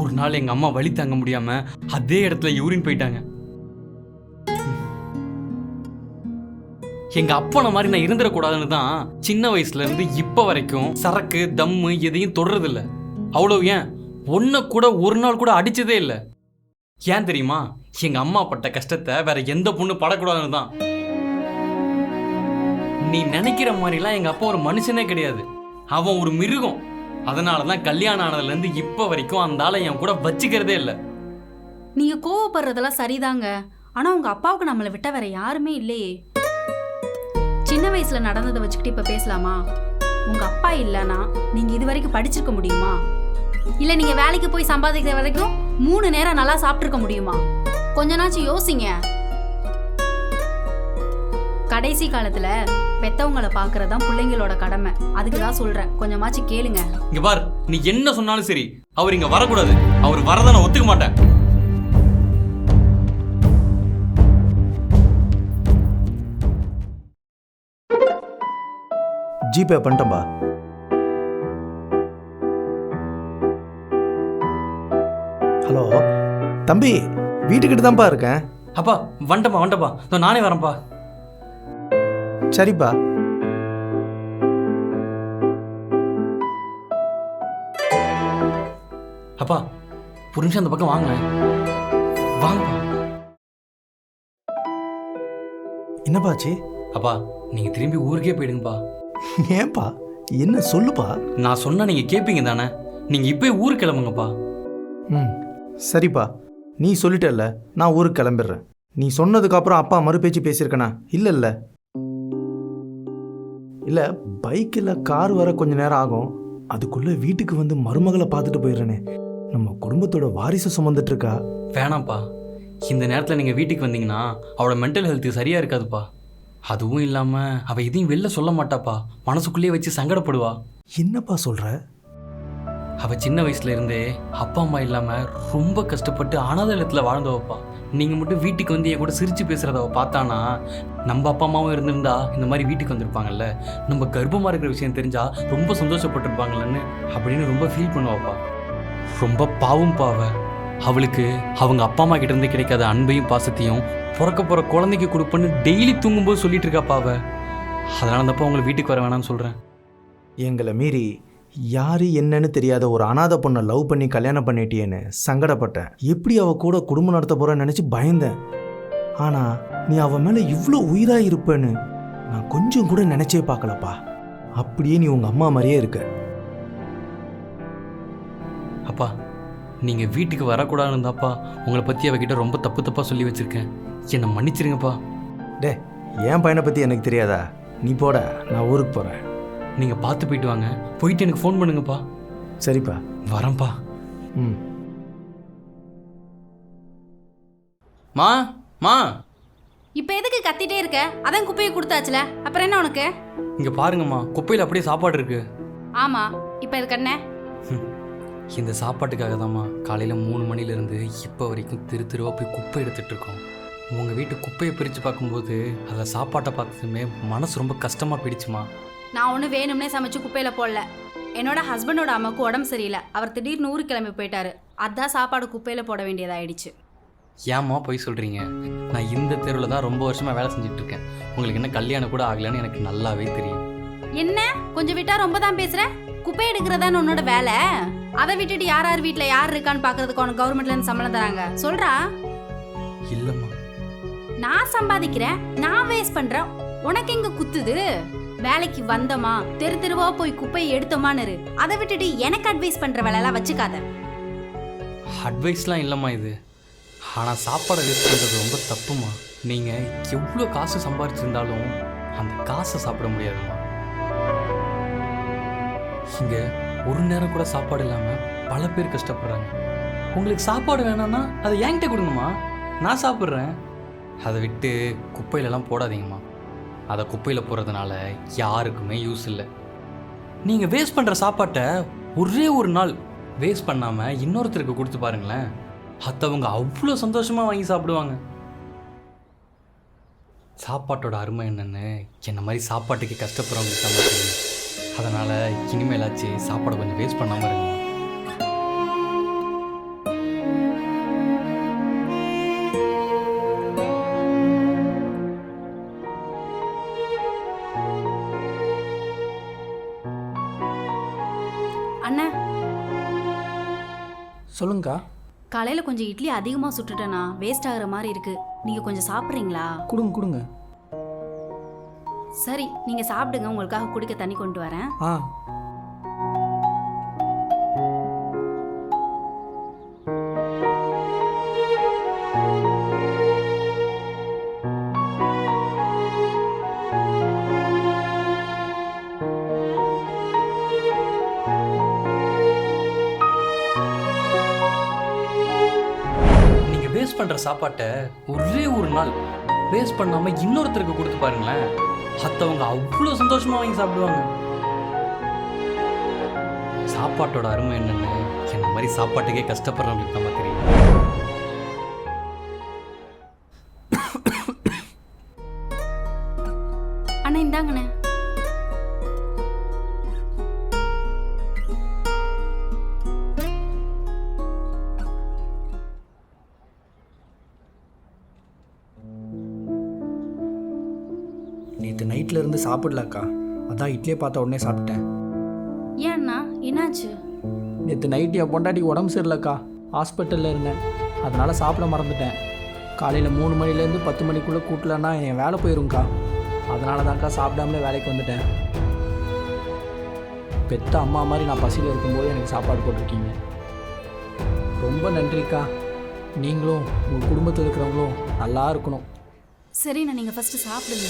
ஒரு நாள் எங்க அம்மா வலி தாங்க முடியாம அதே இடத்துல யூரின் போயிட்டாங்க. எங்க அப்பனை மாதிரி நான் இருந்துடக்கூடாதுன்னு தான் சின்ன வயசுல இருந்து இப்ப வரைக்கும் சரக்கு தம்மு எதையும் தொடறது இல்ல. அவ்வளவு ஏன், ஒன்ன கூட ஒரு நாள் கூட அடிச்சதே இல்லை. ஏன் தெரியுமா? எங்க அம்மா பட்ட கஷ்டத்தை வேற எந்த பொண்ணு படக்கூடாதுன்னு தான். நீ நினைக்கிற மாதிரிலாம் எங்க அப்பா ஒரு மனுஷனே கிடையாது. அவன் ஒரு மிருகம். அதனாலதான் கல்யாணம் ஆனதுல இருந்து இப்ப வரைக்கும் அந்த ஆளை என் கூட வச்சுக்கிறதே இல்லை. நீங்க கோவப்படுறதெல்லாம் சரிதாங்க. ஆனா உங்க அப்பாவுக்கு நம்மளை விட்ட வேற யாருமே இல்லையே. சின்ன வயசுல நடந்ததை வச்சுக்கிட்டு இப்ப பேசலாமா? உங்க அப்பா இல்லைன்னா நீங்க இது வரைக்கும் படிச்சிருக்க முடியுமா? இல்ல நீங்க வேலைக்கு போய் சம்பாதிக்கிற வரைக்கும் 3 நேரம் நல்லா சாப்பிட்டுருக்க முடியுமா? கொஞ்ச நாச்சும் யோசிங்க. கடைசி காலத்துல பெத்தவங்களை பாக்குறதுதான் பிள்ளைங்களோட கடமை. அதுக்குதான் சொல்றேன், கொஞ்சமாச்சு கேளுங்க. இங்க பார், நீ என்ன சொன்னாலும் சரி, அவர் இங்க வரக்கூடாது. அவர் வரத நான் ஒத்துக்க மாட்டேன். ஜிபே பண்ணிட்டேன்பா. ஹலோ தம்பி, வீட்டுக்கிட்ட தான்ப்பா இருக்கேன். அப்பா வந்துட்டப்பா இதோ நானே வரேன்ப்பா. சரிப்பா. அப்பா ஒரு நிமிஷம் அந்த பக்கம் வாங்க. வாங்கப்பா. என்னப்பாச்சு? அப்பா நீங்கள் திரும்பி ஊருக்கே போயிடுங்கப்பா. ஏன்பா, என்ன சொல்லுப்பா. நான் சொன்னால் நீங்கள் கேட்பீங்க தானே? நீங்கள் இப்போ ஊருக்கு கிளம்புங்கப்பா. ம் சரிப்பா, நீ சொல்லிட்டல்ல, நான் ஊருக்கு கிளம்பிடுறேன். நீ சொன்னதுக்கப்புறம் அப்பா மறுபேச்சு பேசியிருக்கனா? இல்லை இல்லை இல்லை, பைக்கில் கார் வர கொஞ்ச நேரம் ஆகும். அதுக்குள்ளே வீட்டுக்கு வந்து மருமகளை பார்த்துட்டு போயிடுறேனே. நம்ம குடும்பத்தோட வாரிசு சுமந்துட்டு இருக்கா. வேணாம்ப்பா, இந்த நேரத்தில் நீங்கள் வீட்டுக்கு வந்தீங்கன்னா அவளோட மென்டல் ஹெல்த்து சரியாக இருக்காதுப்பா. அதுவும் இல்லாமல் அவள் எதையும் வெளில சொல்ல மாட்டாப்பா, மனசுக்குள்ளேயே வச்சு சங்கடப்படுவா. என்னப்பா சொல்கிற? அவள் சின்ன வயசுல இருந்தே அப்பா அம்மா இல்லாமல் ரொம்ப கஷ்டப்பட்டு அனாதை இல்லத்தில் வாழ்ந்தவப்பா. நீங்கள் மட்டும் வீட்டுக்கு வந்து என் கூட சிரித்து பேசுகிறத அவள் பார்த்தானா, நம்ம அப்பா அம்மாவும் இருந்திருந்தா இந்த மாதிரி வீட்டுக்கு வந்திருப்பாங்கல்ல, நம்ம கர்ப்பமாக இருக்கிற விஷயம் தெரிஞ்சால் ரொம்ப சந்தோஷப்பட்டிருப்பாங்கல்லன்னு அப்படின்னு ரொம்ப ஃபீல் பண்ணுவாப்பா. ரொம்ப பாவம்ப்பா அவளுக்கு அவங்க அப்பா அம்மா கிட்டேருந்து கிடைக்காத அன்பையும் பாசத்தையும் பிறக்க போகிற குழந்தைக்கு கொடுப்பேன்னு டெய்லி தூங்கும்போது சொல்லிட்டு இருக்காப்பா அவள். அதனால தப்பா உங்களை வீட்டுக்கு வர வேணாம்னு சொல்கிறேன். எங்களை மீறி யார் என்னன்னு தெரியாத ஒரு அனாதை பொண்ணை லவ் பண்ணி கல்யாணம் பண்ணிட்டியேன்னு சங்கடப்பட்டேன். எப்படி அவள் கூட குடும்பம் நடத்த போகிறேன்னு நினச்சி பயந்தேன். ஆனால் நீ அவன் மேலே இவ்வளோ உயிராக இருப்பேன்னு நான் கொஞ்சம் கூட நினச்சே பார்க்கலப்பா. அப்படியே நீ உங்கள் அம்மா மாதிரியே இருக்க. அப்பா நீங்கள் வீட்டுக்கு வரக்கூடாதுன்னு இருந்தாப்பா உங்களை பற்றி அவகிட்ட ரொம்ப தப்பாக சொல்லி வச்சுருக்கேன். என்னை மன்னிச்சிருங்கப்பா. டே, என் பையனை பற்றி எனக்கு தெரியாதா? நீ போட, நான் ஊருக்கு போகிறேன். நீங்கள் பார்த்து போயிட்டு வாங்க. போயிட்டு எனக்கு ஃபோன் பண்ணுங்கப்பா. சரிப்பா, வரேன்ப்பா. ம். மா மா இப்போ எதுக்கு கத்திட்டே இருக்க? அதான் குப்பையை கொடுத்தாச்சுல, அப்புறம் என்ன உனக்கு? இங்கே பாருங்கம்மா, குப்பையில் அப்படியே சாப்பாடு இருக்குது. ஆமா, இப்போ இதுக்கு என்ன? இந்த சாப்பாட்டுக்காக தான்மா காலையில் 3 மணிலேருந்து இப்போ வரைக்கும் தெருவாக போய் குப்பை எடுத்துகிட்டு இருக்கோம். உங்கள் வீட்டு குப்பையை பிரித்து பார்க்கும்போது அதில் சாப்பாட்டை பார்த்ததுமே மனசு ரொம்ப கஷ்டமாக போயிடுச்சுமா. நான் ஒன்றும் வேணும்னே சமைச்சு குப்பையில் போடல. என்னோட ஹஸ்பண்டோட அம்மாவுக்கு உடம்பு சரியில்லை, அவர் திடீர்னு ஊருக்கு கிளம்பி போயிட்டாரு. அதான் சாப்பாடு குப்பையில் போட வேண்டியதாயிடுச்சு. ஏம்மா போய் சொல்கிறீங்க? நான் இந்த தெருவில் தான் ரொம்ப வருஷமாக வேலை செஞ்சுட்ருக்கேன். உங்களுக்கு என்ன கல்யாணம் கூட ஆகலைன்னு எனக்கு நல்லாவே தெரியும். என்ன கொஞ்சம் விட்டா ரொம்ப தான் பேசுற? குப்பை எடுக்கிறதான்னு உன்னோட வேலை. அதை விட்டுட்டு யார் யார் வீட்டில் யார் இருக்கான்னு பார்க்கறதுக்கு உனக்கு கவர்மெண்ட்லேருந்து சம்பளம் தராங்க சொல்கிறா? இல்லைம்மா, நான் சம்பாதிக்கிறேன், நான் வேஸ்ட் பண்ணுறேன், உனக்கு எங்க குத்துது? வேலைக்கு வந்தோமா தெருவா போய் குப்பையை எடுத்தோமான்னு இரு. அதை விட்டுட்டு எனக்கு அட்வைஸ் பண்ணுற வேலையெல்லாம் வச்சுக்காத. அட்வைஸ்லாம் இல்லைம்மா இது. ஆனால் சாப்பாடை வேஸ்ட் பண்ணுறது ரொம்ப தப்புமா. நீங்கள் எவ்வளோ காசு சம்பாதிச்சிருந்தாலும் அந்த காசை சாப்பிட முடியாதும்மா. இங்கே ஒரு நேரம் கூட சாப்பாடு இல்லாமல் பல பேர் கஷ்டப்படுறாங்க. உங்களுக்கு சாப்பாடு வேணாம்னா அதை என்கிட்ட கொடுங்கம்மா, நான் சாப்பிட்றேன். அதை விட்டு குப்பையிலலாம் போடாதீங்கம்மா. அதை குப்பையில் போடுறதுனால யாருக்குமே யூஸ் இல்லை. நீங்கள் வேஸ்ட் பண்ணுற சாப்பாட்டை ஒரே ஒரு நாள் வேஸ்ட் பண்ணாமல் இன்னொருத்தருக்கு கொடுத்து பாருங்களேன், மற்றவங்க அவ்வளோ சந்தோஷமாக வாங்கி சாப்பிடுவாங்க. சாப்பாட்டோட அருமை என்னென்னு என்ன மாதிரி சாப்பாட்டுக்கு கஷ்டப்படுறவங்களுக்கு தான் தெரியும். அதனால் இனிமேலாச்சு சாப்பாடை கொஞ்சம் வேஸ்ட் பண்ணாமல் இருங்க. அண்ணா, சொல்லுங்கக்கா. காலையில் கொஞ்சம் இட்லி அதிகமாக சுட்டுட்டேண்ணா, வேஸ்ட் ஆகுற மாதிரி இருக்கு. நீங்கள் கொஞ்சம் சாப்பிட்றீங்களா? கொடுங்க கொடுங்க. சரி, நீங்கள் சாப்பிடுங்க, உங்களுக்காக குடிக்க தண்ணி கொண்டு வரேன். ஆ வேஸ்ட் பண்ணுற சாப்பாட்டை ஒரே ஒரு நாள் வேஸ்ட் பண்ணாமல் இன்னொருத்தருக்கு கொடுத்து பாருங்களேன், மற்றவங்க அவ்வளோ சந்தோஷமாக வாங்கி சாப்பிடுவாங்க. சாப்பாட்டோட அருமை என்னென்னு என்ன மாதிரி சாப்பாட்டுக்கே கஷ்டப்படுறவங்களுக்கு நம்ம தெரியும். அண்ணா இந்தாங்கண்ணே. நேற்று நைட்டில் இருந்து சாப்பிடலக்கா, அதான் இட்லியை பார்த்த உடனே சாப்பிட்டேன். ஏன்னா என்னாச்சு? நேற்று நைட்டு என் பொண்டாட்டிக்கு உடம்பு சரியில்லைக்கா, ஹாஸ்பிட்டலில் இருந்தேன், அதனால் சாப்பிட மறந்துட்டேன். காலையில் 3 மணிலேருந்து 10 மணிக்குள்ளே கூட்டலன்னா என் வேலை போயிரும்க்கா, அதனால தான்க்கா சாப்பிடாமலே வேலைக்கு வந்துட்டேன். பெத்த அம்மா மாதிரி நான் பசியில் இருக்கும்போது எனக்கு சாப்பாடு போட்டிருக்கீங்க, ரொம்ப நன்றிக்கா. நீங்களும் உங்கள் குடும்பத்தில் இருக்கிறவங்களும் நல்லா இருக்கணும். சரி, நான் நீங்கள் ஃபஸ்ட்டு சாப்பிடுங்க.